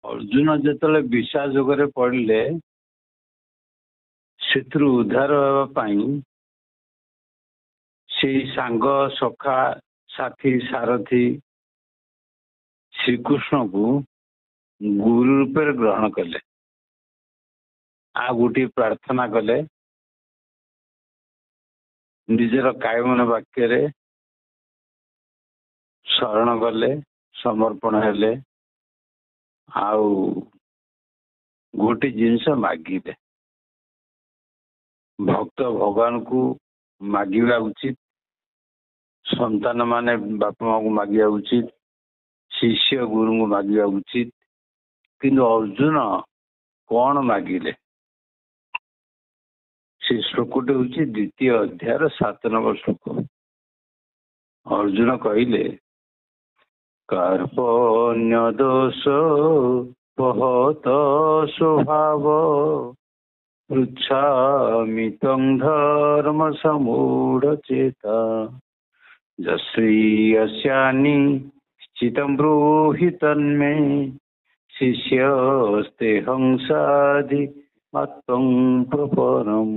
अर्जुन ଯେତେବେଳେ ବିଷା ଯୋଗରେ ପଡ଼ିଲେ ସେଥିରୁ ଉଦ୍ଧାର ହେବା ପାଇଁ ସେଇ ସାଙ୍ଗ ସଖା ସାଥୀ ସାରଥୀ ଶ୍ରୀକୃଷ୍ଣକୁ ଗୁରୁ ରୂପରେ ଗ୍ରହଣ କଲେ। ଆଉ ଗୋଟିଏ ପ୍ରାର୍ଥନା କଲେ, ନିଜର କାୟମନ ବାକ୍ୟରେ ଶରଣ ଗଲେ, ସମର୍ପଣ ହେଲେ, ଆଉ ଗୋଟେ ଜିନିଷ ମାଗିଲେ। ଭକ୍ତ ଭଗବାନଙ୍କୁ ମାଗିବା ଉଚିତ, ସନ୍ତାନ ମାନେ ବାପା ମାଙ୍କୁ ମାଗିବା ଉଚିତ, ଶିଷ୍ୟ ଗୁରୁଙ୍କୁ ମାଗିବା ଉଚିତ। କିନ୍ତୁ ଅର୍ଜୁନ କଣ ମାଗିଲେ? ସେ ଶ୍ଲୋକଟି ହଉଛି ଦ୍ୱିତୀୟ ଅଧ୍ୟାୟର 7 ନମ୍ବର ଶ୍ଲୋକ। ଅର୍ଜୁନ କହିଲେ, କାର୍ପଣ୍ୟ ଦୋଷ ପହତ ସ୍ୱଭାବ ପୃଚ୍ଛାମି ତ୍ୱଂ ଧର୍ମ ସମୂଢ଼ ଚେତା ଯଶ୍ରୀୟସ୍ୟାନି ଚିତଂ ବ୍ରୂହି ତନ୍ମେ ଶିଷ୍ୟସ୍ତେ ହଂସାଧି ମାତ୍ୱଂ ପ୍ରପରମ୍।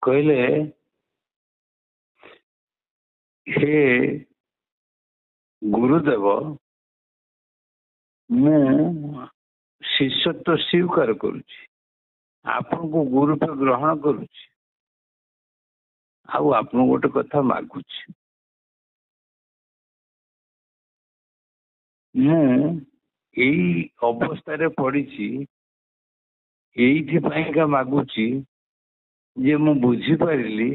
କହିଲେ, ହେ ଗୁରୁଦେବ, ମୁଁ ଶିଷ୍ୟତ୍ୱ ସ୍ୱୀକାର କରୁଛି, ଆପଣଙ୍କୁ ଗୁରୁ ରୂପେ ଗ୍ରହଣ କରୁଛି, ଆଉ ଆପଣଙ୍କୁ ଗୋଟେ କଥା ମାଗୁଛି। ମୁଁ ଏଇ ଅବସ୍ଥାରେ ପଡ଼ିଛି, ଏଇଥିପାଇଁକା ମାଗୁଛି ଯେ ମୁଁ ବୁଝିପାରିଲି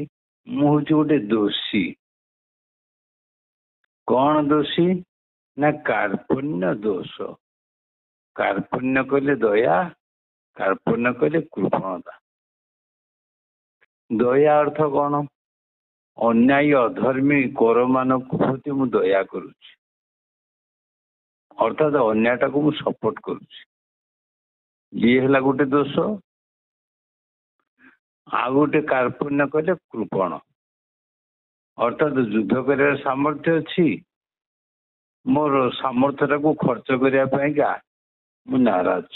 ମୁଁ ହଉଛି ଗୋଟେ ଦୋଷୀ। କଣ ଦୋଷୀ? ନା କାର୍ପଣ୍ୟ ଦୋଷ। କାର୍ପଣ୍ୟ କହିଲେ ଦୟା, କାର୍ପଣ୍ୟ କହିଲେ କୃପଣତା। ଦୟା ଅର୍ଥ କଣ? ଅନ୍ୟାୟ ଅଧର୍ମୀ କୌରବମାନଙ୍କ ପ୍ରତି ମୁଁ ଦୟା କରୁଛି, ଅର୍ଥାତ ଅନ୍ୟାୟଟାକୁ ମୁଁ ସପୋର୍ଟ କରୁଛି। ଇଏ ହେଲା ଗୋଟେ ଦୋଷ। ଆଉ ଗୋଟେ କାର୍ପଣ୍ୟ କହିଲେ କୃପଣ, ଅର୍ଥାତ ଯୁଦ୍ଧ କରିବାର ସାମର୍ଥ୍ୟ ଅଛି, ମୋର ସାମର୍ଥ୍ୟଟାକୁ ଖର୍ଚ୍ଚ କରିବା ପାଇଁକା ମୁଁ ନାରାଜ।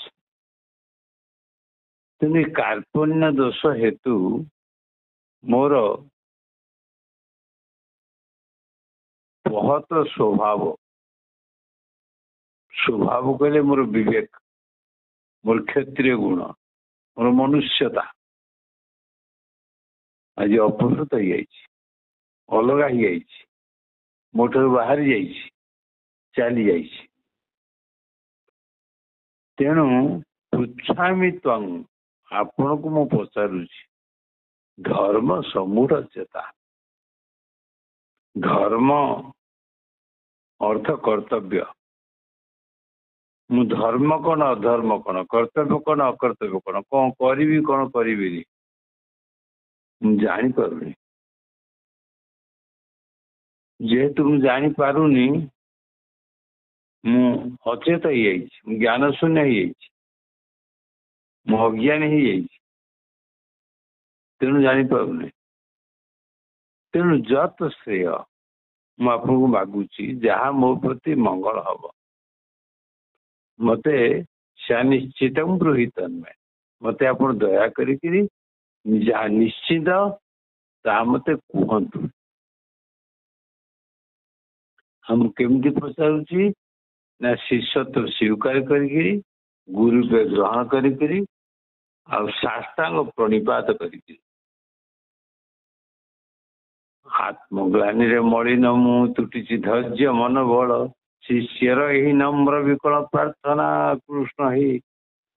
କିନ୍ତୁ କାର୍ପଣ୍ୟ ଦୋଷ ହେତୁ ମୋର ବହୁତ ସ୍ୱଭାବ, ସ୍ୱଭାବ କହିଲେ ମୋର ବିବେକ, ମୋର କ୍ଷତ୍ରିୟ ଗୁଣ, ମୋର ମନୁଷ୍ୟତା ଆଜି ଅପହୃତ ହେଇଯାଇଛି, ଅଲଗା ହେଇଯାଇଛି, ମୋ ଠାରୁ ବାହାରି ଯାଇଛି, ଚାଲି ଯାଇଛି। ତେଣୁ ପୃଚ୍ଛାମି ତ୍ୱଂ, ଆପଣଙ୍କୁ ମୁଁ ପଚାରୁଛି, ଧର୍ମ ସମୂଢ଼ ଚେତା। ଧର୍ମ ଅର୍ଥ କର୍ତ୍ତବ୍ୟ। ମୁଁ ଧର୍ମ କଣ ଅଧର୍ମ କଣ, କର୍ତ୍ତବ୍ୟ କଣ ଅକର୍ତ୍ତବ୍ୟ କଣ, କଣ କରିବି କଣ କରିବିନି ମୁଁ ଜାଣିପାରୁନି। ଯେହେତୁ ମୁଁ ଜାଣିପାରୁନି, ମୁଁ ଅଚେତ ହେଇଯାଇଛି, ମୁଁ ଜ୍ଞାନ ଶୂନ୍ୟ ହେଇଯାଇଛି, ମୁଁ ଅଜ୍ଞାନୀ ହେଇଯାଇଛି, ତେଣୁ ଜାଣିପାରୁନି। ତେଣୁ ଯତ୍ ଶ୍ରେୟ, ମୁଁ ଆପଣଙ୍କୁ ମାଗୁଛି ଯାହା ମୋ ପ୍ରତି ମଙ୍ଗଳ ହବ। ମତେ ନିଶ୍ଚିତ ବ୍ରୂହି ତନ୍ମେ, ମତେ ଆପଣ ଦୟା କରିକିରି ଯାହା ନିଶ୍ଚିତ ତାହା ମତେ କୁହନ୍ତୁ। ଆଉ ମୁଁ କେମିତି ପଚାରୁଛି? ନା ଶିଷ୍ୟତ୍ୱ ସ୍ୱୀକାର କରିକିରି, ଗୁରୁ ରୂପେ ଗ୍ରହଣ କରିକିରି, ଆଉ ସାଷ୍ଟାଙ୍ଗ ପ୍ରଣିପାତ କରିକିରି। ଆତ୍ମଗ୍ଲାନିରେ ମଳିନ ମୁଁ ତୁଟିଛି ଧୈର୍ଯ୍ୟ ମନୋବଳ, ଶିଷ୍ୟର ଏହି ନମ୍ର ବିକଳ ପ୍ରାର୍ଥନା କୃଷ୍ଣ ହି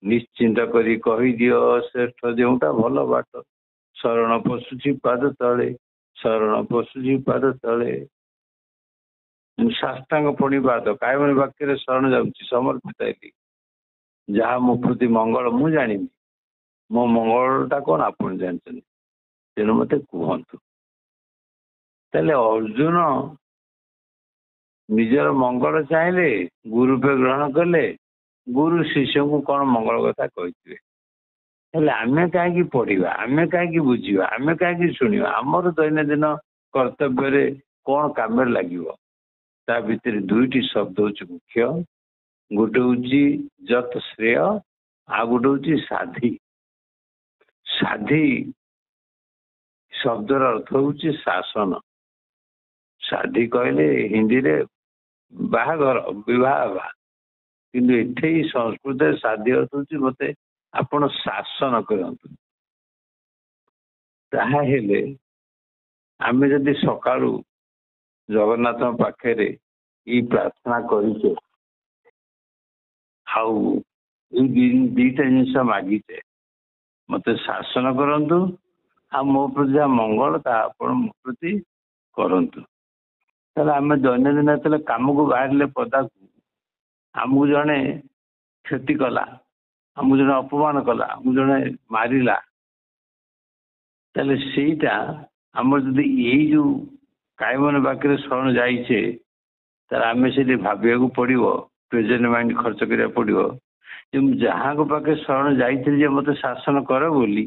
ନିଶ୍ଚିନ୍ତ କରି କହିଦିଅ ଶ୍ରେଷ୍ଠ ଯେଉଁଟା ଭଲ ବାଟ, ଶରଣ ପଶୁଛି ପାଦ ତଳେ, ଶରଣ ପଶୁଛି ପାଦ ତଳେ। ମୁଁ ସାଷ୍ଟାଙ୍ଗ ପ୍ରଣିପାତ କାୟମନ ବାକ୍ୟରେ ଶରଣ ଯାଉଛି, ସମର୍ପିତ ହେଲି। ଯାହା ମୋ ପ୍ରତି ମଙ୍ଗଳ ମୁଁ ଜାଣିନି, ମୋ ମଙ୍ଗଳଟା କଣ ଆପଣ ଜାଣିଛନ୍ତି, ତେଣୁ ମତେ କୁହନ୍ତୁ। ତାହେଲେ ଅର୍ଜୁନ ନିଜର ମଙ୍ଗଳ ଚାହିଁଲେ, ଗୁରୁ ରୂପେ ଗ୍ରହଣ କଲେ, ଗୁରୁ ଶିଷ୍ୟଙ୍କୁ କଣ ମଙ୍ଗଳ କଥା କହିଥିବେ। ହେଲେ ଆମେ କାହିଁକି ପଢିବା, ଆମେ କାହିଁକି ବୁଝିବା, ଆମେ କାହିଁକି ଶୁଣିବା? ଆମର ଦୈନନ୍ଦିନ କର୍ତ୍ତବ୍ୟରେ କଣ କାମରେ ଲାଗିବ? ତା ଭିତରେ ଦୁଇଟି ଶବ୍ଦ ହଉଛି ମୁଖ୍ୟ, गोटे हूँ जत श्रेय आ गोटे हूँ साधी। साधी शब्दर अर्थ हूँ शासन। साधी कहले हिंदी रे बाहागर विवाह बा, किंतु एठे संस्कृत साधी अर्थ हूँ मते आपण शासन करंतु। ताहा हेले आमे जदि सकाळू जगन्नाथ पाखे ई प्रार्थना करिचे आउ दीटा जिनस मागिचे मते शासन करंतु आ मो प्रति जहाँ मंगल ता आपण मो प्रति करंतु। ताले आमे दैनंदिन जेतले काम को बाहरले पदा को आमको जड़े क्षति कला, आमको जड़े अपमान कला, आमको जड़े मारिला, ताले सेटा आमर जदि यही जो काय मन बाकी शरण जाइछे तार आमे से भाविया को पड़ो, प्रेजेंट माइंड खर्च करिया पड़ो। जहाँ को पाखे शरण जाइए मत शासन कर बोली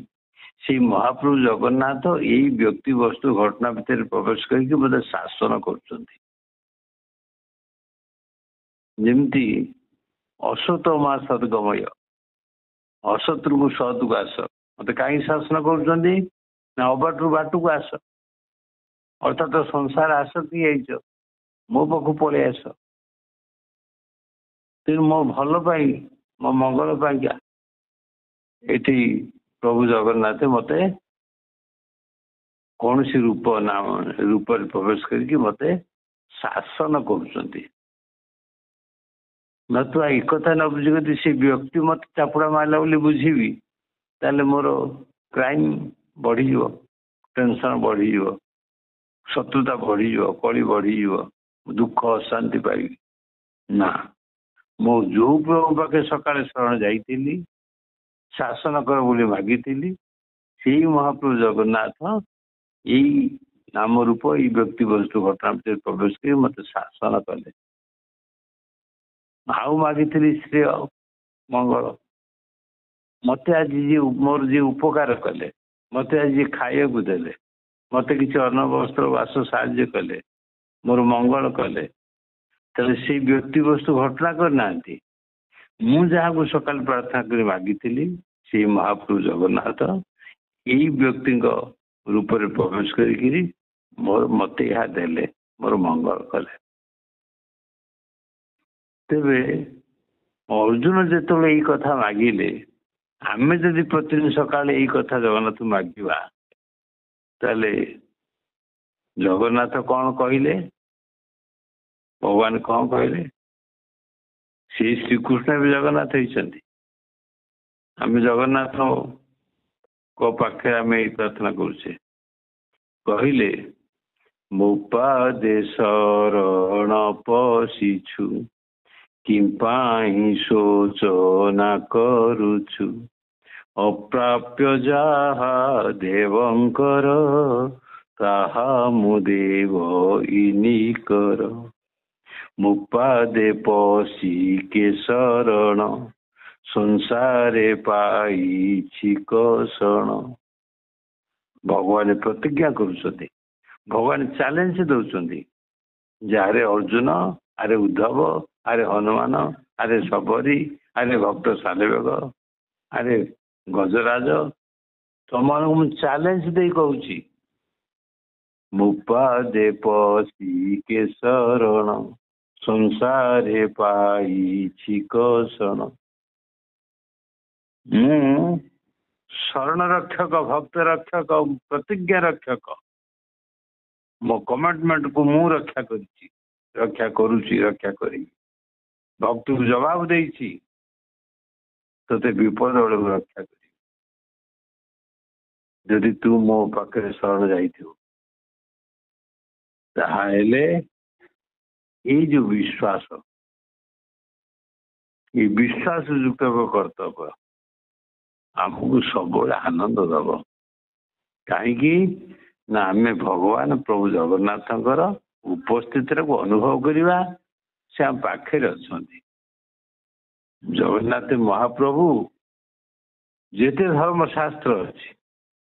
से महाप्रभु जगन्नाथ यही व्यक्ति वस्तु घटना भितर प्रवेश करके मत शासन करमती असत मा सदगमय असत्रु को सत को आस मत कहीं शासन कर अबाटू बाटू को आस अर्थात संसार आस कि मो पाख पलि आस तेणु मो भल पाई मो मंगल पाइका एठी प्रभु जगन्नाथ मते कौन सी रूप नाम रूप प्रवेश करके मते शासन कर नतुआ एक कथा न बुझी से व्यक्ति मत चापुड़ा मारला बोली बुझीबी ताले मोर क्राइम बढ़ी टेंशन बढ़ी शत्रुता बढ़ी कली बढ़ी दुख अशांति पाई ना। मो जो प्रभु पाखे सकाଳେ शरण जाइली शासन कर बोली मागिली से महाप्रभु जगन्नाथ यही नाम रूप ये व्यक्ति वस्तु घटना भितर प्रवेश कर मत शासन कले। आउ मागिली श्रेय मंगल मत आज जी मोर जी उपकार कले मत आज खाया को देले मत किसी अन्न वस्त्र वास साहाଯ୍य कले मोर मंगल कले तेरे से व्यक्ति वस्तु घटना करना मु जहाँ को सकाल प्रार्थना कर मागिली से महाप्रभु जगन्नाथ यही व्यक्ति रूप में प्रवेश करी मोर मत यहाँ देले मोर मंगल कले। तेरे अर्जुन जो यही कथा मागिले आमे जदि प्रतिदिन सकाले यही कथा जगन्नाथ मागिबा ताले जगन्नाथ कौन कहले भगवान कौन कहले श्री श्रीकृष्ण भी जगन्नाथ होती आम जगन्नाथ को पाखे आम यही प्रार्थना करुचे कहले मोपादे शरण पशिछु किंपाई शोचना करुछु अप्राप्य जहा देवंकर ताहा मुदेव इनी कर मुपादे पशी के शरण संसारे पाई कषण। भगवान प्रतिज्ञा करुछंती भगवान चैलेंज दौरान जारे अर्जुन आरे उद्धव आरे हनुमान आरे सबरी आरे भक्त सालेबेग आरे गजराज तुम चैलेंज दे कहूँ मुपादे पशी के शरण संसारे पाई कषण। शरण रक्षक भक्त रक्षक प्रतिज्ञा रक्षक मो कमिटमेंट को मु रक्षा करुची रक्षा करी भक्त को जवाब देती तोते विपद बेलू रक्षा करी जदि तू मो पाखे शरण जाइथिबु ताहाले ये जो विश्वास ये विश्वास युक्त कर्तव्य आमको सब आनंद दब कहीं ना आम भगवान प्रभु जगन्नाथ उपस्थित को अनुभव करवा से आम पाखे अच्छा जगन्नाथ महाप्रभु जेते धर्मशास्त्र अच्छी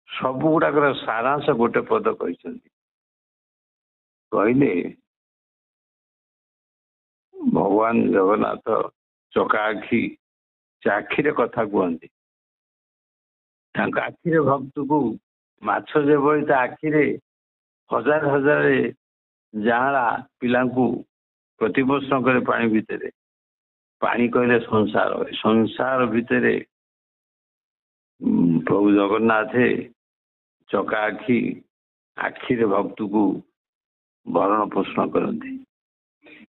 सब गुड़ाक सारांश गोटे पद कहले भगवान जगन्नाथ ଚକା ଆଖି, ସେ ଆଖିରେ କଥା କୁହନ୍ତି। ତାଙ୍କ ଆଖିରେ ଭକ୍ତକୁ ମାଛ ଯେଭଳି ତା ଆଖିରେ ହଜାର ହଜାର ଯାଆଁଳା ପିଲାଙ୍କୁ ପ୍ରତିପୋଷଣ କରେ ପାଣି ଭିତରେ। ପାଣି କହିଲେ ସଂସାର, ସଂସାର ଭିତରେ ପ୍ରଭୁ ଜଗନ୍ନାଥ ଚକା ଆଖି, ଆଖିରେ ଭକ୍ତକୁ ଭରଣ ପୋଷଣ କରନ୍ତି।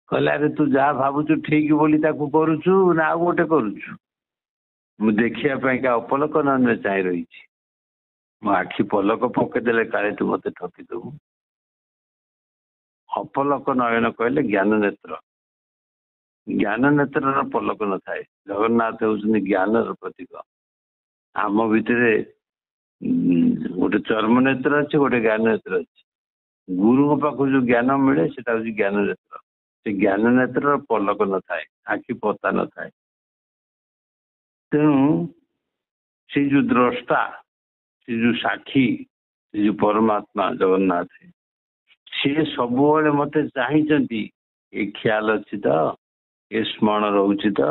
କହିଲେ ଆରେ ତୁ ଯାହା ଭାବୁଛୁ ଠିକ ବୋଲି ତାକୁ କରୁଛୁ ନା ଆଉ ଗୋଟେ କରୁଛୁ? ମୁଁ ଦେଖିବା ପାଇଁକା ଅପଲକ ନୟନରେ ଚାହିଁ ରହିଛି। ମୋ ଆଖି ପଲକ ପକେଇଦେଲେ କାଳେ ତୁ ମତେ ଠକିଦବୁ। ଅପଲକ ନୟନ କହିଲେ ଜ୍ଞାନ ନେତ୍ର। ଜ୍ଞାନ ନେତ୍ରର ପଲକ ନଥାଏ। ଜଗନ୍ନାଥ ହେଉଛନ୍ତି ଜ୍ଞାନର ପ୍ରତୀକ। ଆମ ଭିତରେ ଗୋଟେ ଚର୍ମ ନେତ୍ର ଅଛି, ଗୋଟେ ଜ୍ଞାନ ନେତ୍ର ଅଛି। ଗୁରୁଙ୍କ ପାଖକୁ ଯୋଉ ଜ୍ଞାନ ମିଳେ ସେଟା ହଉଛି ଜ୍ଞାନ ନେତ୍ର। ସେ ଜ୍ଞାନ ନେତ୍ରର ପଲକ ନଥାଏ, ଆଖି ପତା ନଥାଏ। ତେଣୁ ସେ ଯୋଉ ଦ୍ରଷ୍ଟା, ସେ ଯୋଉ ସାକ୍ଷୀ, ସେ ଯୋଉ ପରମାତ୍ମା ଜଗନ୍ନାଥ, ସିଏ ସବୁବେଳେ ମତେ ଚାହିଁଛନ୍ତି। ଏ ଖିଆଲ ଅଛି ତ, ଏ ସ୍ମରଣ ରହୁଛି ତ,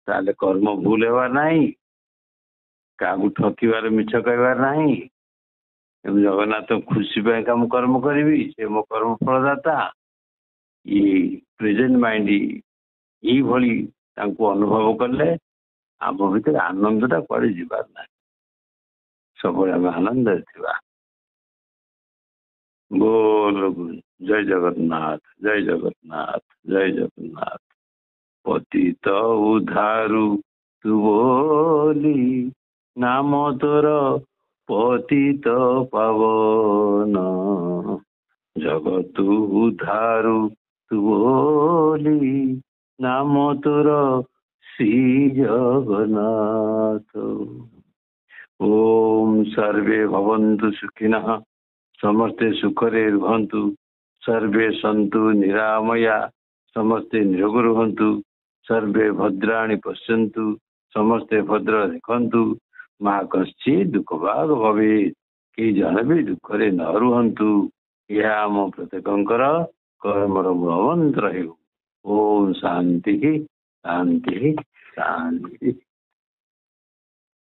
ତାହେଲେ କର୍ମ ଭୁଲ ହେବାର ନାହିଁ, କାହାକୁ ଠକିବାର ମିଛ କହିବାର ନାହିଁ। ଏବଂ ଜଗନ୍ନାଥ ଖୁସି ପାଇଁକା ମୁଁ କର୍ମ କରିବି, ସେ ମୋ କର୍ମ ଫଳଦାତା। ଇଏ ପ୍ରେଜେଣ୍ଟ ମାଇଣ୍ଡ ଏଇଭଳି ତାଙ୍କୁ ଅନୁଭବ କଲେ ଆମ ଭିତରେ ଆନନ୍ଦଟା କୁଆଡ଼େ ଯିବାର ନାହିଁ। ସବୁବେଳେ ଆମେ ଆନନ୍ଦରେ ଥିବା। ବୋଲ ଜୟ ଜଗନ୍ନାଥ, ଜୟ ଜଗନ୍ନାଥ, ଜୟ ଜଗନ୍ନାଥ। ପତିତ ଉଦ୍ଧାରୁ ତୁ ବୋଲି, ନାମ ତୋର ପତିତ ପାବନ। ଜଗତୁ ଉଦ୍ଧାରୁ ତୁ ବୋଲି, ନାମ ତୋର ଶ୍ରୀ ଜଗନ୍ନାଥ। ଓମ୍ ସର୍ବେ ଭବନ୍ତୁ ସୁଖିନଃ, ସମସ୍ତେ ସୁଖରେ ରୁହନ୍ତୁ। ସର୍ବେ ସନ୍ତୁ ନିରାମୟା, ସମସ୍ତେ ନିରୋଗ ରୁହନ୍ତୁ। ସର୍ବେ ଭଦ୍ରାଣୀ ପଶ୍ୟନ୍ତୁ, ସମସ୍ତେ ଭଦ୍ର ଦେଖନ୍ତୁ। ମା କଶ୍ଚିତ୍ ଦୁଃଖ ଭାଗ ଭବେ, କେହି ଜଣେ ବି ଦୁଃଖରେ ନ ରୁହନ୍ତୁ। ଏହା ଆମ ପ୍ରତ୍ୟେକଙ୍କର କର୍ମର ମୂଳ ମନ୍ତ୍ର ହେଉ। ଓମ୍ ଶାନ୍ତି ଶାନ୍ତି ଶାନ୍ତି।